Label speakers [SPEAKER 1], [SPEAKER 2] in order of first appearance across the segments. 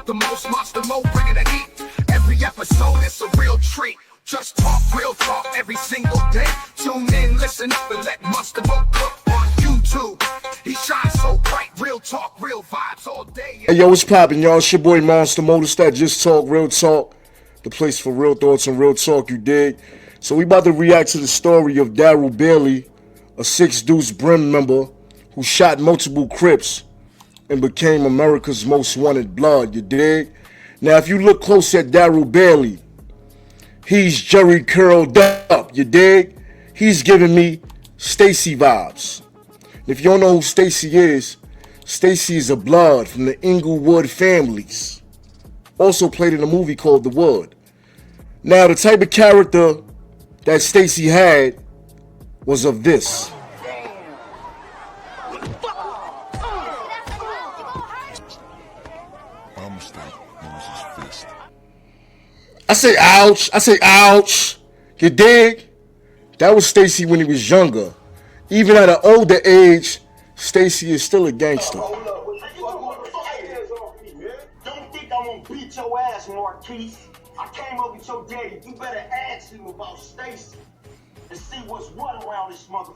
[SPEAKER 1] the most, Monster Mo bringing the heat. Every episode is a real treat. Just talk, real talk every single day. Tune in, listen up, and let Monster Mo cook on YouTube. He shines so bright, real talk, real vibes all day.
[SPEAKER 2] Hey yo, what's poppin', y'all? It's your boy Monster Mo. It's that Just Talk, Real Talk. The place for real thoughts and real talk, you dig? So we about to react to the story of Daryl Bailey, a Six Deuce Brim member who shot multiple Crips and became America's most wanted blood, you dig? Now, if you look close at Daryl Bailey, he's Jerry curled up, you dig? He's giving me Stacy vibes. If you don't know who Stacy is a blood from the Inglewood families. Also played in a movie called The Wood. Now, the type of character that Stacy had was of this. I say ouch. You dig? That was Stacy when he was younger. Even at an older age, Stacy is still a gangster.
[SPEAKER 3] Don't think I'm gonna beat your ass, Marquise. I came up with your daddy. You better ask him about Stacy and see what's what around this mother.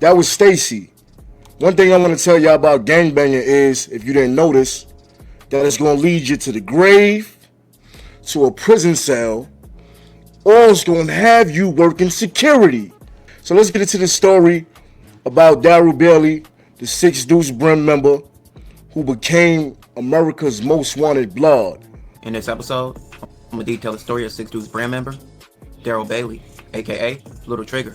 [SPEAKER 2] That was Stacy. One thing I'm gonna tell y'all about gangbanging is, if you didn't notice, that it's gonna lead you to the grave, to a prison cell, or it's gonna have you working security. So let's get into the story about Daryl Bailey, the Six Deuce Brim member who became America's most wanted blood.
[SPEAKER 4] In this episode, I'm gonna detail the story of Six Deuce Brim member Daryl Bailey, aka Little Trigger.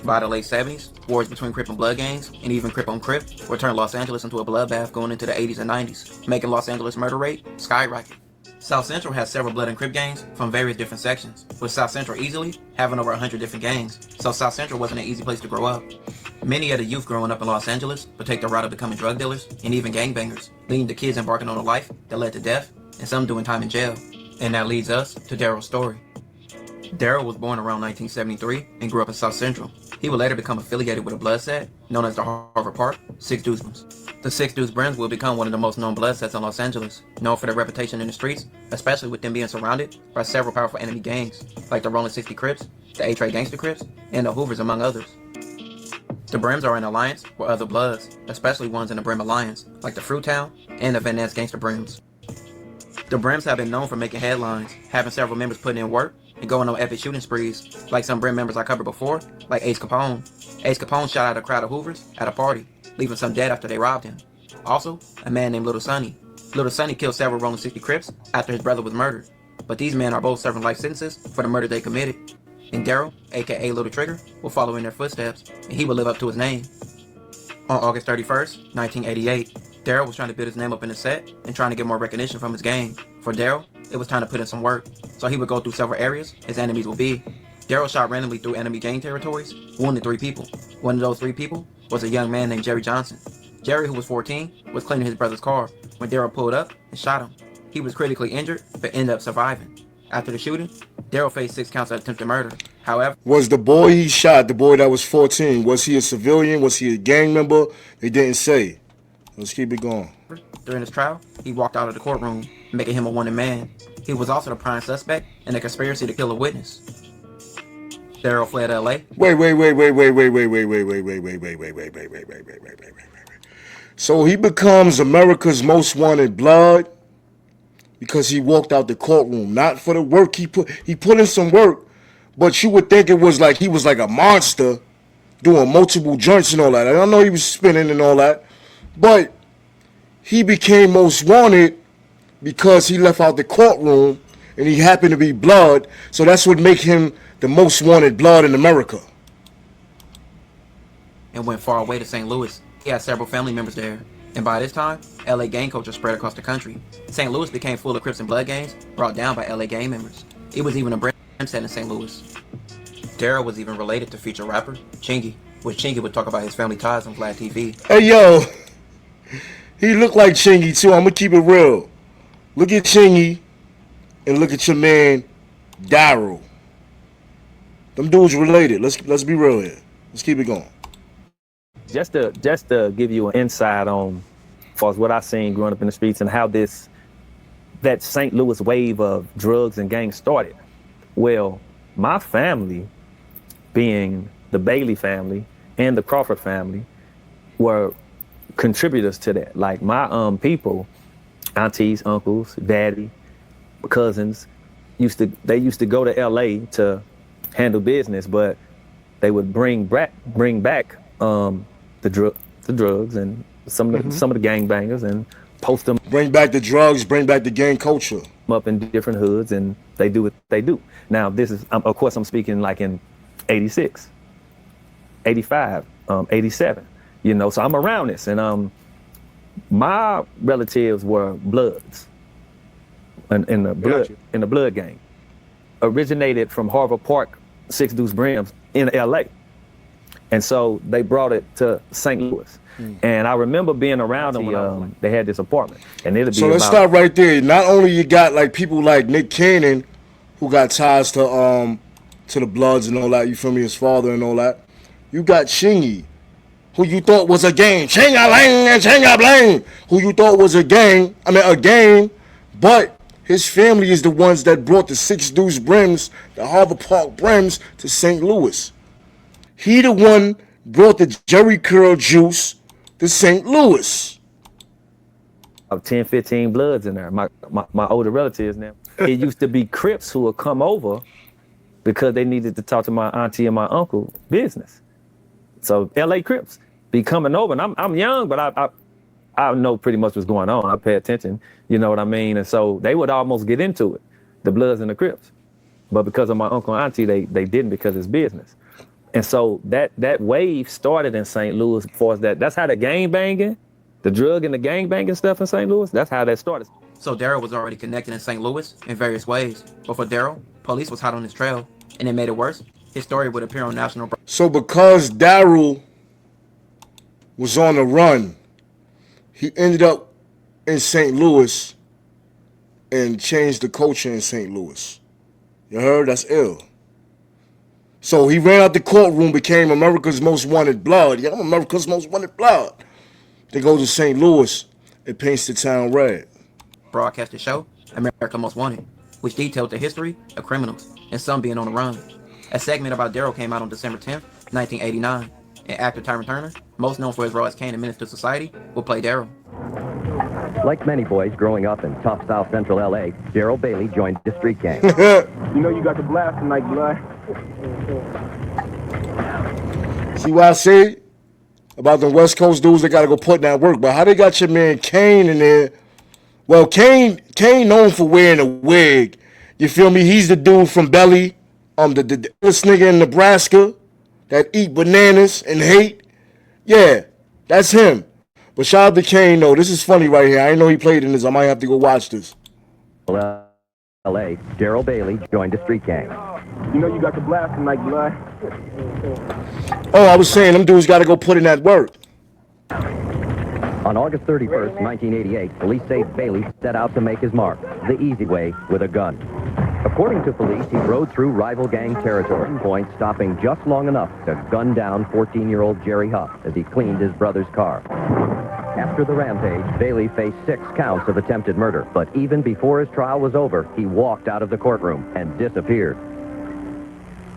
[SPEAKER 4] By the late 70s, wars between Crip and Blood gangs, and even Crip on Crip, would turn Los Angeles into a bloodbath going into the 80s and 90s, making Los Angeles murder rate skyrocket. South Central has several Blood and Crip gangs from various different sections, with South Central easily having over 100 different gangs, so South Central wasn't an easy place to grow up. Many of the youth growing up in Los Angeles would take the route of becoming drug dealers and even gangbangers, leading to kids embarking on a life that led to death, and some doing time in jail. And that leads us to Daryl's story. Daryl was born around 1973 and grew up in South Central. He would later become affiliated with a blood set known as the Harvard Park Six Deuce Brims. The Six Deuce Brims will become one of the most known blood sets in Los Angeles, known for their reputation in the streets, especially with them being surrounded by several powerful enemy gangs, like the Rolling 60 Crips, the A-Trade Gangster Crips, and the Hoovers, among others. The Brims are in alliance with other bloods, especially ones in the Brim Alliance, like the Fruitown and the Van Ness Gangster Brims. The Brims have been known for making headlines, having several members putting in work, and going on epic shooting sprees, like some Brim members I covered before, like Ace Capone. Ace Capone shot at a crowd of Hoovers at a party, leaving some dead after they robbed him. Also, a man named Little Sonny. Little Sonny killed several Rolling 60 Crips after his brother was murdered, but these men are both serving life sentences for the murder they committed. And Daryl, aka Little Trigger, will follow in their footsteps, and he will live up to his name. On August 31st, 1988, Daryl was trying to build his name up in the set and trying to get more recognition from his gang. For Daryl, it was time to put in some work, so he would go through several areas his enemies would be. Daryl shot randomly through enemy gang territories, wounded 3 people. One of those 3 people was a young man named Jerry Johnson. Jerry, who was 14, was cleaning his brother's car when Daryl pulled up and shot him. He was critically injured, but ended up surviving. After the shooting, Daryl faced 6 counts of attempted murder. However,
[SPEAKER 2] Was the boy he shot, the boy that was 14, was he a civilian? Was he a gang member? They didn't say. Let's keep it going.
[SPEAKER 4] during his trial, he walked out of the courtroom, making him a wanted man. He was also the prime suspect in a conspiracy to kill a witness. Daryl fled LA.
[SPEAKER 2] Wait. So he becomes America's most wanted blood because he walked out the courtroom, not for the work he put in some work, but you would think it was like he was like a monster doing multiple joints and all that. I don't know he was spinning and all that, but he became most wanted because he left out the courtroom and he happened to be blood, so that's what make him the most wanted blood in America.
[SPEAKER 4] And went far away to St. Louis. He had several family members there. And by this time, LA gang culture spread across the country. St. Louis became full of Crips and Blood gangs brought down by LA gang members. It was even a brand set in St. Louis. Daryl was even related to featured rapper Chingy, which Chingy would talk about his family ties on Vlad TV.
[SPEAKER 2] Hey yo, he looked like Chingy too. I'm gonna keep it real. Look at Chingy and look at your man Daryl. Them dudes related. Let's be real here. Let's keep it going.
[SPEAKER 5] Just to give you an insight on far as what I seen growing up in the streets and how that St. Louis wave of drugs and gangs started. Well, my family, being the Bailey family and the Crawford family, were contributors to that. Like my people, aunties, uncles, daddy, cousins, used to go to LA to handle business, but they would bring back the drugs and some of the gangbangers and post them.
[SPEAKER 2] Bring back the drugs, bring back the gang culture.
[SPEAKER 5] Up in different hoods, and they do what they do. Now, this is, of course, I'm speaking like in 86, 85, 87, you know, so I'm around this. And my relatives were Bloods in the blood gang. Originated from Harvard Park, Six Deuce Brims in LA. And so they brought it to St. Louis. And I remember being around them when they had this apartment. And it'd be
[SPEAKER 2] so let's stop right there. Not only you got like people like Nick Cannon, who got ties to the Bloods and all that, you feel me, his father and all that. You got Chingy, who you thought was a gang. Chinga-lang and Chinga-blang, who you thought was a gang, but his family is the ones that brought the Six Deuce Brims, the Harvard Park Brims, to St. Louis. He the one brought the Jerry Curl juice to St. Louis.
[SPEAKER 5] Of 10, 15 Bloods in there, my older relatives now. It used to be Crips who would come over because they needed to talk to my auntie and my uncle business. So LA Crips be coming over, and I'm young, but I know pretty much what's going on. I pay attention, you know what I mean? And so they would almost get into it, the Bloods and the Crips. But because of my uncle and auntie, they didn't, because it's business. And so that wave started in St. Louis. As far as that's how the gang banging, the drug and the gang banging stuff in St. Louis, that's how that started.
[SPEAKER 4] So Daryl was already connected in St. Louis in various ways. But for Daryl, police was hot on his trail, and it made it worse. His story would appear on national.
[SPEAKER 2] So because Daryl was on the run, he ended up in St. Louis and changed the culture in St. Louis. You heard? That's ill. So he ran out the courtroom, became America's Most Wanted Blood. Yeah, I'm America's Most Wanted Blood. They go to St. Louis, it paints the town red.
[SPEAKER 4] Broadcasted show, America Most Wanted, which detailed the history of criminals and some being on the run. A segment about Daryl came out on December 10th, 1989. And actor Tyron Turner, most known for his role as Kane in Menace to Society, will play Daryl.
[SPEAKER 6] Like many boys growing up in tough South Central LA, Daryl Bailey joined the street gang.
[SPEAKER 7] You know you got the blast tonight, blood.
[SPEAKER 2] See what I say about the West Coast dudes that gotta go put in that work, but how they got your man Kane in there? Well, Kane known for wearing a wig. You feel me? He's the dude from Belly, the this nigga in Nebraska that eat bananas and hate. Yeah, that's him. But shout out to Kane, though. This is funny right here. I didn't know he played in this. I might have to go watch this.
[SPEAKER 6] LA, Daryl Bailey joined the street gang.
[SPEAKER 7] You know you got the blast tonight, blood.
[SPEAKER 2] Oh, I was saying them dudes got to go put in that work.
[SPEAKER 6] On August 31st, 1988, police say Bailey set out to make his mark, the easy way, with a gun. According to police, he rode through rival gang territory, point stopping just long enough to gun down 14-year-old Jerry Huff as he cleaned his brother's car. After the rampage, Bailey faced 6 counts of attempted murder, but even before his trial was over, he walked out of the courtroom and disappeared.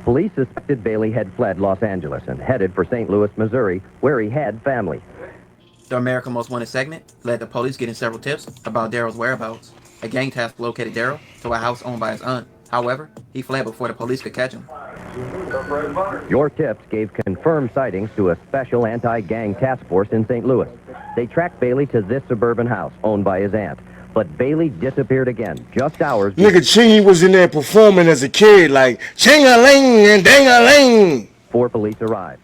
[SPEAKER 6] Police suspected Bailey had fled Los Angeles and headed for St. Louis, Missouri, where he had family.
[SPEAKER 4] The America Most Wanted segment led to police getting several tips about Daryl's whereabouts. A gang task located Daryl to a house owned by his aunt. However, he fled before the police could catch him.
[SPEAKER 6] Your tips gave confirmed sightings to a special anti-gang task force in St. Louis. They tracked Bailey to this suburban house owned by his aunt. But Bailey disappeared again, just hours
[SPEAKER 2] Nigga Chingy was in there performing as a kid, like, ching-a-ling and dang-a-ling.
[SPEAKER 6] before police arrived.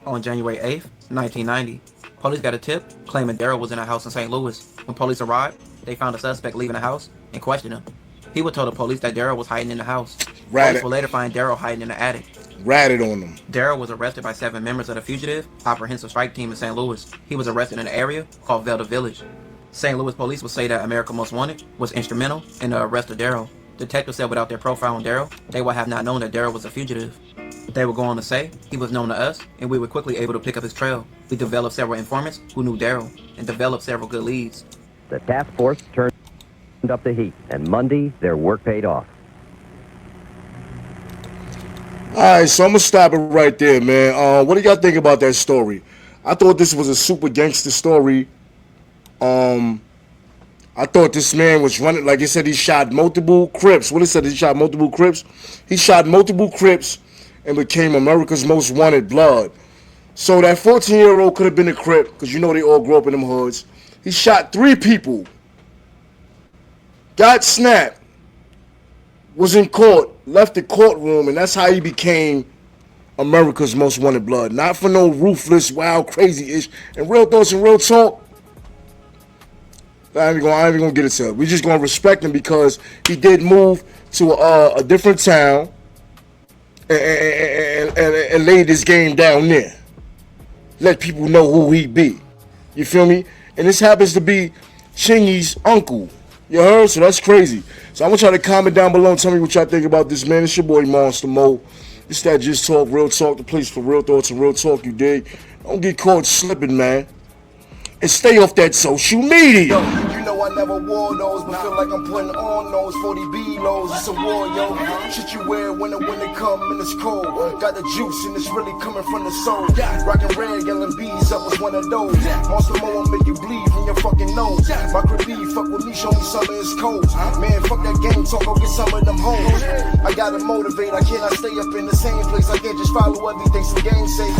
[SPEAKER 4] On January 8th, 1990, police got a tip claiming Daryl was in a house in St. Louis. When police arrived, they found a suspect leaving the house and questioned him. He would tell the police that Daryl was hiding in the house. Police would later find Daryl hiding in the attic.
[SPEAKER 2] Ratted on them.
[SPEAKER 4] Daryl was arrested by 7 members of the Fugitive Apprehensive Strike Team in St. Louis. He was arrested in an area called Velda Village. St. Louis police would say that America Most Wanted was instrumental in the arrest of Daryl. Detectives said without their profile on Daryl, they would have not known that Daryl was a fugitive. They would go on to say he was known to us, and we were quickly able to pick up his trail. We developed several informants who knew Daryl, and developed several good leads.
[SPEAKER 6] The task force turned up the heat, and Monday, their work paid off.
[SPEAKER 2] All right, so I'm gonna stop it right there, man. What do y'all think about that story? I thought this was a super gangster story. I thought this man was running, like he said, he shot multiple Crips. What he said, he shot multiple Crips? He shot multiple Crips and became America's most wanted blood. So that 14-year-old could have been a Crip, because you know they all grew up in them hoods. He shot 3 people. Got snapped. Was in court. Left the courtroom, and that's how he became America's most wanted blood. Not for no ruthless, wild, crazy-ish. And real thoughts and real talk, I ain't even gonna get into it. We just gonna respect him because he did move to a different town and laid this game down there. Let people know who he be. You feel me? And this happens to be Chingy's uncle. You heard? So that's crazy. So I want y'all to comment down below and tell me what y'all think about this, man. It's your boy Monster Mo. It's that Just Talk, Real Talk, the place for real thoughts and real talk, you dig? Don't get caught slipping, man. And stay off that social media.
[SPEAKER 1] Yo, you know I never wore those, but feel like I'm putting on those 40 B-lows. It's a war, yo. Shit you wear when the winter come and it's cold. Got the juice and it's really coming from the soul. Rockin' red, yelling bees up with one of those. Monster Mo will make you bleed from your fucking nose. My Crippy, fuck with me, show me some of his codes. Man, fuck that game talk, I'll get some of them hoes. I gotta motivate, I cannot stay up in the same place. I can't just follow everything some game say.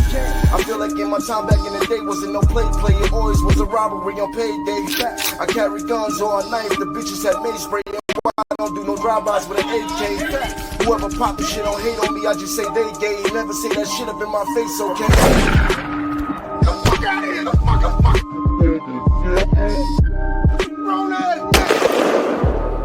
[SPEAKER 1] I feel like in my time back in the day wasn't no play. It always was a robbery on payday. I carry guns or a knife, the bitches had mace spray. I don't do no drive-bys with an AK. Whoever pop the shit don't hate on me, I just say they gay. Never say that shit up in my face, okay?